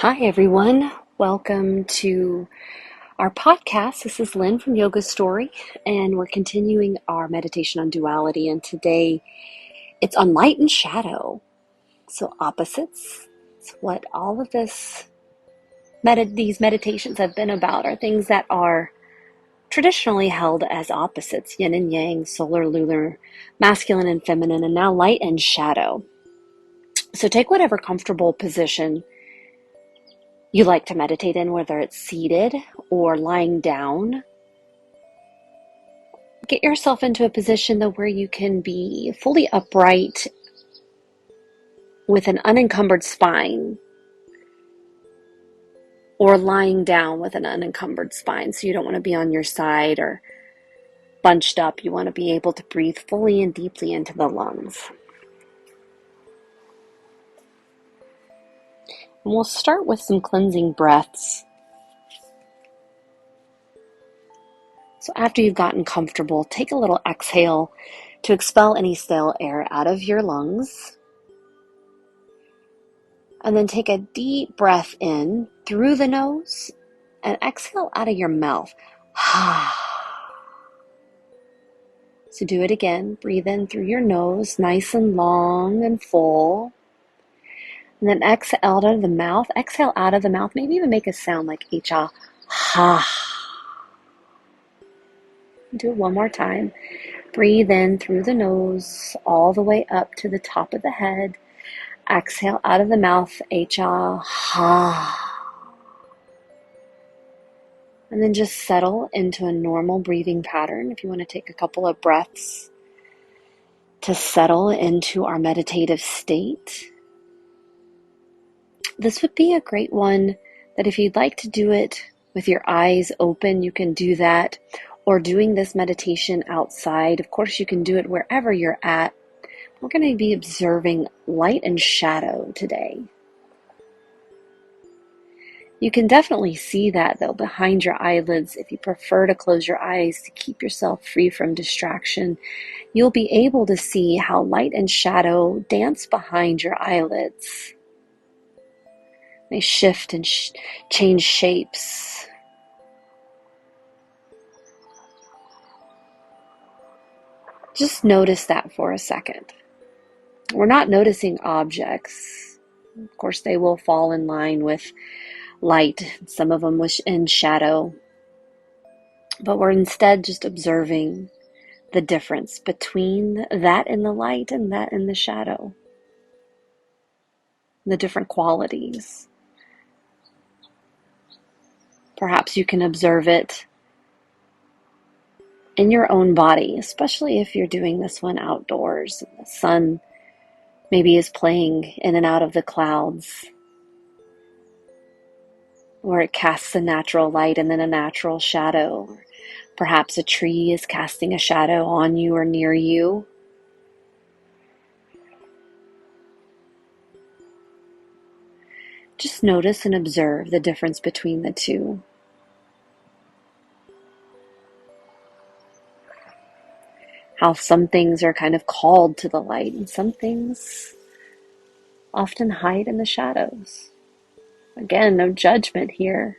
Hi, everyone. Welcome to our podcast. This is Lynn from Yoga Story, and we're continuing our meditation on duality. And today it's on light and shadow. So, opposites. It's what all of these meditations have been about, are things that are traditionally held as opposites: yin and yang, solar, lunar, masculine and feminine, and now light and shadow. So, take whatever comfortable position you like to meditate in, whether it's seated or lying down. Get yourself into a position though where you can be fully upright with an unencumbered spine, or lying down with an unencumbered spine. So you don't want to be on your side or bunched up. You want to be able to breathe fully and deeply into the lungs. And we'll start with some cleansing breaths. So after you've gotten comfortable, take a little exhale to expel any stale air out of your lungs. And then take a deep breath in through the nose and exhale out of your mouth. So do it again. Breathe in through your nose, nice and long and full. And then exhale out of the mouth. Exhale out of the mouth. Maybe even make a sound like ha, ha. Do it one more time. Breathe in through the nose, all the way up to the top of the head. Exhale out of the mouth, ha. And then just settle into a normal breathing pattern. If you want to take a couple of breaths to settle into our meditative state. This would be a great one that if you'd like to do it with your eyes open, you can do that. Or doing this meditation outside. Of course, you can do it wherever you're at. We're going to be observing light and shadow today. You can definitely see that, though, behind your eyelids. If you prefer to close your eyes to keep yourself free from distraction, you'll be able to see how light and shadow dance behind your eyelids. They shift and change shapes. Just notice that for a second. We're not noticing objects. Of course, they will fall in line with light, some of them in shadow. But we're instead just observing the difference between that in the light and that in the shadow. The different qualities. Perhaps you can observe it in your own body, especially if you're doing this one outdoors. The sun maybe is playing in and out of the clouds, or it casts a natural light and then a natural shadow. Perhaps a tree is casting a shadow on you or near you. Just notice and observe the difference between the two. How some things are kind of called to the light and some things often hide in the shadows. Again, no judgment here.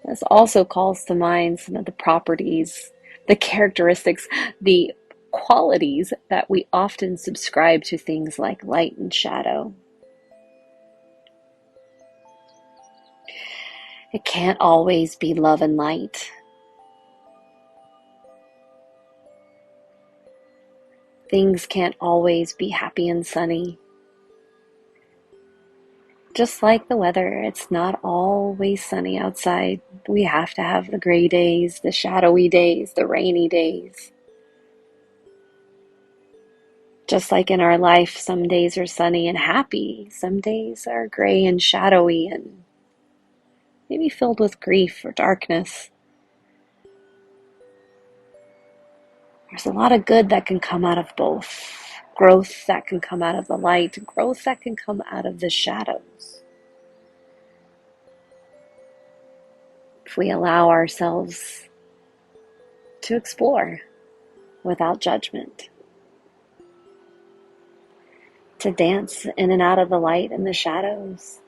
This also calls to mind some of the properties, the characteristics, the qualities that we often subscribe to things like light and shadow. It can't always be love and light. Things can't always be happy and sunny. Just like the weather, it's not always sunny outside. We have to have the gray days, the shadowy days, the rainy days. Just like in our life, some days are sunny and happy. Some days are gray and shadowy and maybe filled with grief or darkness. There's a lot of good that can come out of both. Growth that can come out of the light. Growth that can come out of the shadows. If we allow ourselves to explore without judgment. to dance in and out of the light and the shadows,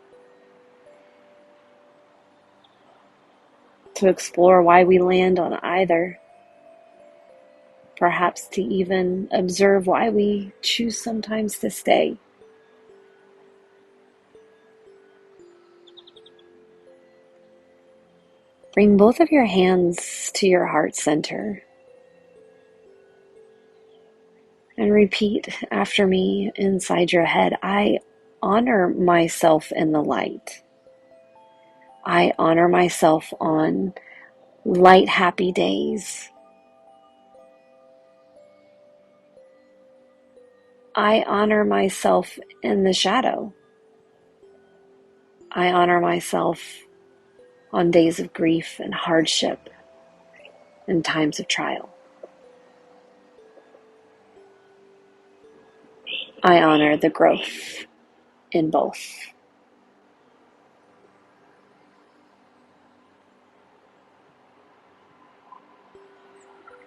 to explore why we land on either, perhaps to even observe why we choose sometimes to stay. Bring both of your hands to your heart center and repeat after me inside your head. I honor myself in the light. I honor myself on light, happy days. I honor myself in the shadow. I honor myself on days of grief and hardship and times of trial. I honor the growth in both.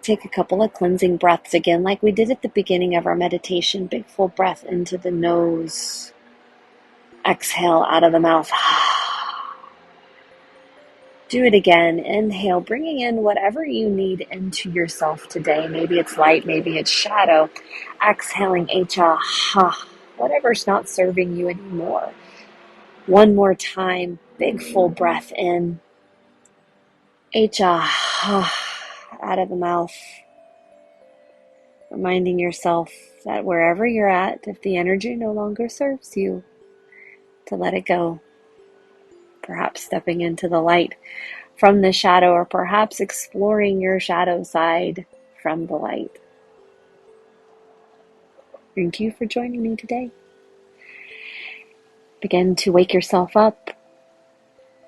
Take a couple of cleansing breaths again, like we did at the beginning of our meditation. Big full breath into the nose. Exhale out of the mouth. Do it again. Inhale, bringing in whatever you need into yourself today. Maybe it's light, maybe it's shadow. Exhaling, ha, whatever's not serving you anymore. One more time, big full breath in. Ha, out of the mouth. Reminding yourself that wherever you're at, if the energy no longer serves you, to let it go. Perhaps stepping into the light from the shadow, or perhaps exploring your shadow side from the light. Thank you for joining me today. Begin to wake yourself up.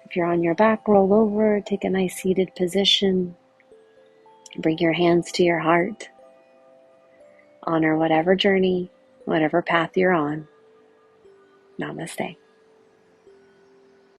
If you're on your back, roll over, take a nice seated position. Bring your hands to your heart. Honor whatever journey, whatever path you're on. Namaste.